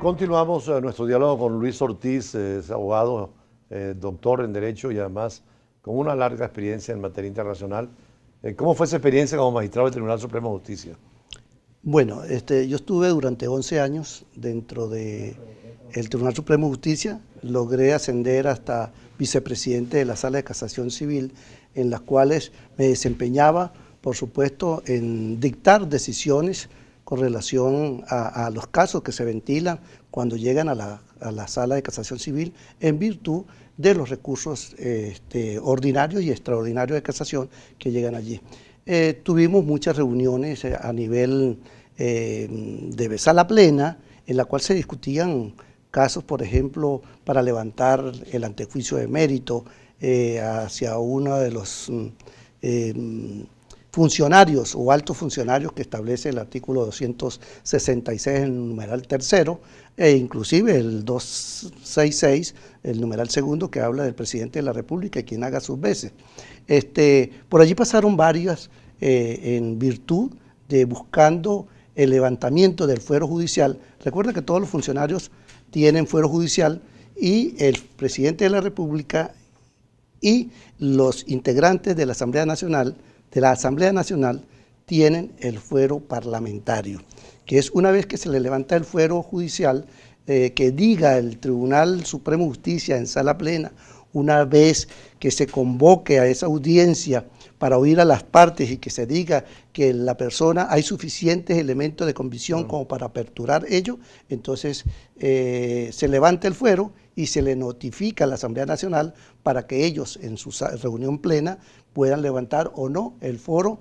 Continuamos nuestro diálogo con Luis Ortiz, es abogado, doctor en Derecho y además con una larga experiencia en materia internacional. ¿Cómo fue esa experiencia como magistrado del Tribunal Supremo de Justicia? Bueno, yo estuve durante 11 años dentro del Tribunal Supremo de Justicia, logré ascender hasta vicepresidente de la Sala de Casación Civil, en las cuales me desempeñaba, por supuesto, en dictar decisiones con relación a los casos que se ventilan cuando llegan a la Sala de Casación Civil en virtud de los recursos ordinarios y extraordinarios de casación que llegan allí. Tuvimos muchas reuniones a nivel de sala plena, en la cual se discutían casos, por ejemplo, para levantar el antejuicio de mérito hacia uno de los funcionarios o altos funcionarios que establece el artículo 266 en el numeral tercero, e inclusive el 266, el numeral segundo, que habla del presidente de la República y quien haga sus veces. Por allí pasaron varias en virtud de buscando el levantamiento del fuero judicial. Recuerda que todos los funcionarios tienen fuero judicial y el presidente de la República y los integrantes de la Asamblea Nacional tienen el fuero parlamentario, que es una vez que se le levanta el fuero judicial, que diga el Tribunal Supremo de Justicia en sala plena, una vez que se convoque a esa audiencia para oír a las partes y que se diga que la persona hay suficientes elementos de convicción como para aperturar ello, entonces se levanta el fuero y se le notifica a la Asamblea Nacional para que ellos en su reunión plena puedan levantar o no el foro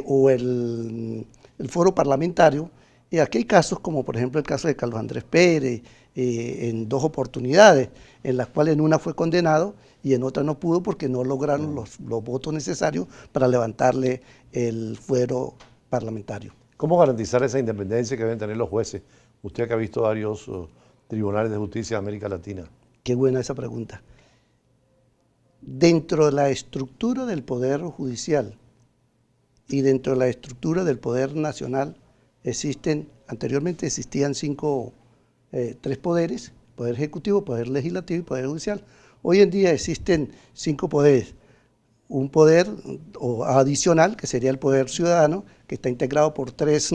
o el foro parlamentario. Y aquí hay casos como por ejemplo el caso de Carlos Andrés Pérez, en 2 oportunidades, en las cuales en una fue condenado y en otra no pudo porque no lograron los votos necesarios para levantarle el fuero parlamentario. ¿Cómo garantizar esa independencia que deben tener los jueces? Usted que ha visto varios tribunales de justicia de América Latina. Qué buena esa pregunta. Dentro de la estructura del Poder Judicial y dentro de la estructura del Poder Nacional anteriormente existían 3 poderes: Poder Ejecutivo, Poder Legislativo y Poder Judicial. Hoy en día existen 5 poderes. Un poder adicional, que sería el Poder Ciudadano, que está integrado por 3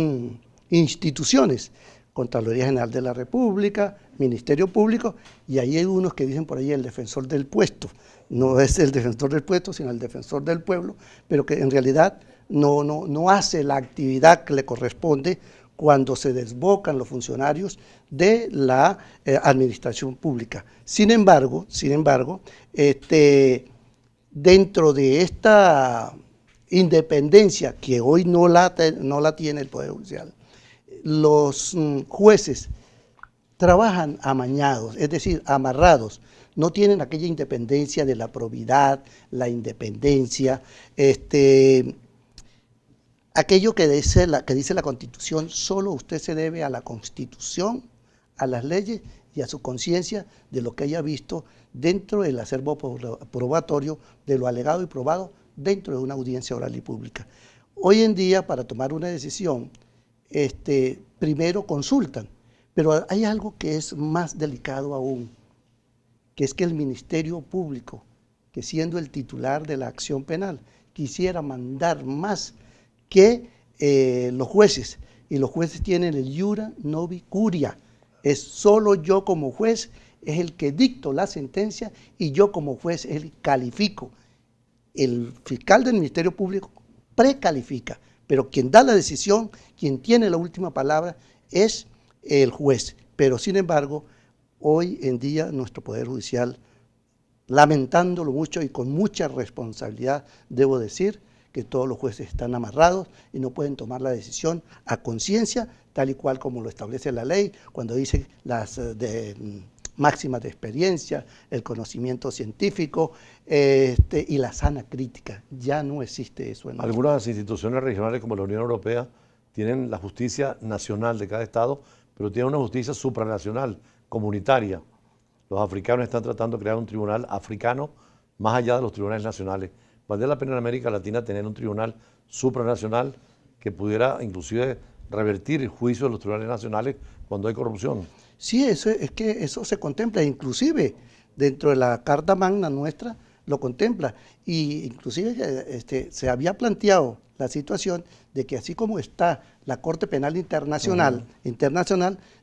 instituciones: Contraloría General de la República, Ministerio Público, y ahí hay unos que dicen por ahí el defensor del puesto. No es el defensor del puesto, sino el defensor del pueblo, pero que en realidad no hace la actividad que le corresponde cuando se desbocan los funcionarios de la administración pública. Sin embargo, dentro de esta independencia que hoy no la tiene el Poder Judicial, los jueces trabajan amañados, es decir, amarrados, no tienen aquella independencia de la probidad, la independencia, aquello que dice la Constitución: solo usted se debe a la Constitución, a las leyes y a su conciencia de lo que haya visto dentro del acervo probatorio, de lo alegado y probado dentro de una audiencia oral y pública. Hoy en día, para tomar una decisión, primero consultan, pero hay algo que es más delicado aún, que es que el Ministerio Público, que siendo el titular de la acción penal, quisiera mandar más que los jueces, y los jueces tienen el iura novi curia. Es solo yo como juez es el que dicto la sentencia y yo como juez es el que califico. El fiscal del Ministerio Público precalifica, pero quien da la decisión, quien tiene la última palabra es el juez. Pero sin embargo, hoy en día nuestro Poder Judicial, lamentándolo mucho y con mucha responsabilidad, debo decir que todos los jueces están amarrados y no pueden tomar la decisión a conciencia, tal y cual como lo establece la ley, cuando dice las máximas de experiencia, el conocimiento científico y la sana crítica. Ya no existe eso. Algunas instituciones regionales como la Unión Europea tienen la justicia nacional de cada estado, pero tienen una justicia supranacional, comunitaria. Los africanos están tratando de crear un tribunal africano más allá de los tribunales nacionales. Valdría la pena en América Latina tener un tribunal supranacional que pudiera inclusive revertir el juicio de los tribunales nacionales cuando hay corrupción. Sí, es que eso se contempla, inclusive dentro de la Carta Magna nuestra lo contempla. Y inclusive se había planteado la situación de que así como está la Corte Penal Internacional,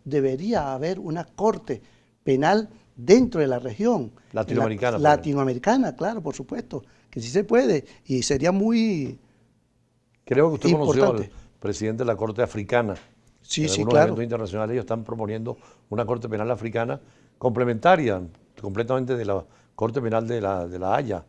debería haber una Corte Penal dentro de la región. Latinoamericana. Latinoamericana, claro, por supuesto, que sí se puede y sería muy Creo que usted conoció importante. al presidente de la Corte Africana. Sí, En sí, algunos claro. eventos internacionales ellos están proponiendo una Corte Penal africana complementaria completamente de la Corte Penal de la Haya,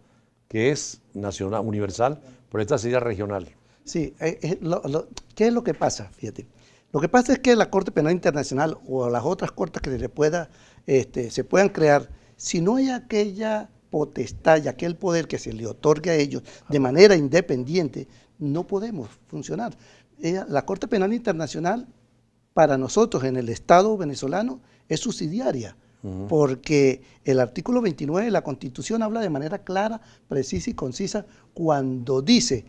que es nacional, universal, pero esta sería regional. Sí, ¿qué es lo que pasa? Fíjate. Lo que pasa es que la Corte Penal Internacional o las otras cortes que se puedan crear, si no hay aquella potestad y aquel poder que se le otorgue a ellos de manera independiente, no podemos funcionar. La Corte Penal Internacional, para nosotros en el Estado venezolano, es subsidiaria, porque el artículo 29 de la Constitución habla de manera clara, precisa y concisa cuando dice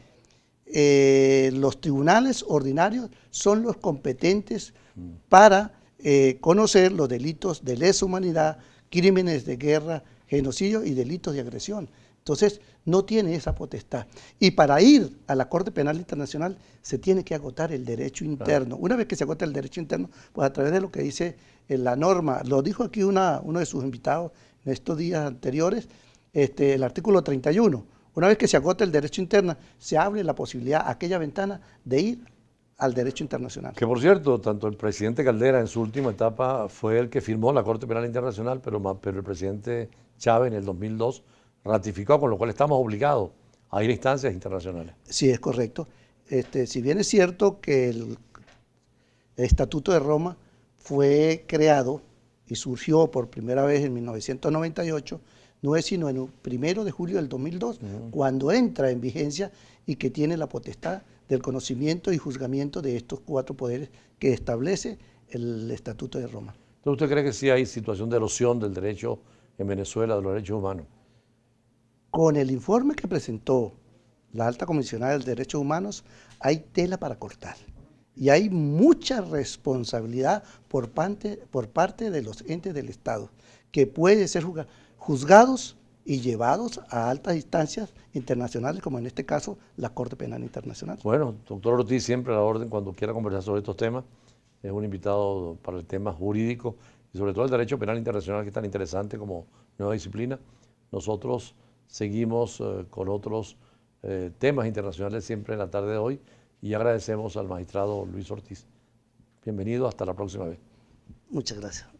los tribunales ordinarios son los competentes para conocer los delitos de lesa humanidad, crímenes de guerra, genocidio y delitos de agresión. Entonces, no tiene esa potestad. Y para ir a la Corte Penal Internacional se tiene que agotar el derecho interno. Una vez que se agota el derecho interno, pues a través de lo que dice la norma, lo dijo aquí uno de sus invitados en estos días anteriores, el artículo 31. Una vez que se agota el derecho interno, se abre la posibilidad, aquella ventana, de ir al derecho internacional. Que por cierto, tanto el presidente Caldera en su última etapa fue el que firmó la Corte Penal Internacional, pero el presidente Chávez en el 2002 ratificó, con lo cual estamos obligados a ir a instancias internacionales. Sí, es correcto. Si bien es cierto que el Estatuto de Roma fue creado y surgió por primera vez en 1998, no es sino en el 1 de julio del 2002, cuando entra en vigencia y que tiene la potestad del conocimiento y juzgamiento de estos 4 poderes que establece el Estatuto de Roma. Entonces, ¿usted cree que sí hay situación de erosión del derecho en Venezuela, de los derechos humanos? Con el informe que presentó la Alta Comisionada de Derechos Humanos, hay tela para cortar. Y hay mucha responsabilidad por parte de los entes del Estado, que pueden ser juzgados y llevados a altas instancias internacionales, como en este caso la Corte Penal Internacional. Bueno, doctor Ortiz, siempre a la orden cuando quiera conversar sobre estos temas. Es un invitado para el tema jurídico y sobre todo el derecho penal internacional, que es tan interesante como nueva disciplina. Nosotros seguimos con otros temas internacionales siempre en la tarde de hoy y agradecemos al magistrado Luis Ortiz. Bienvenido, hasta la próxima vez. Muchas gracias.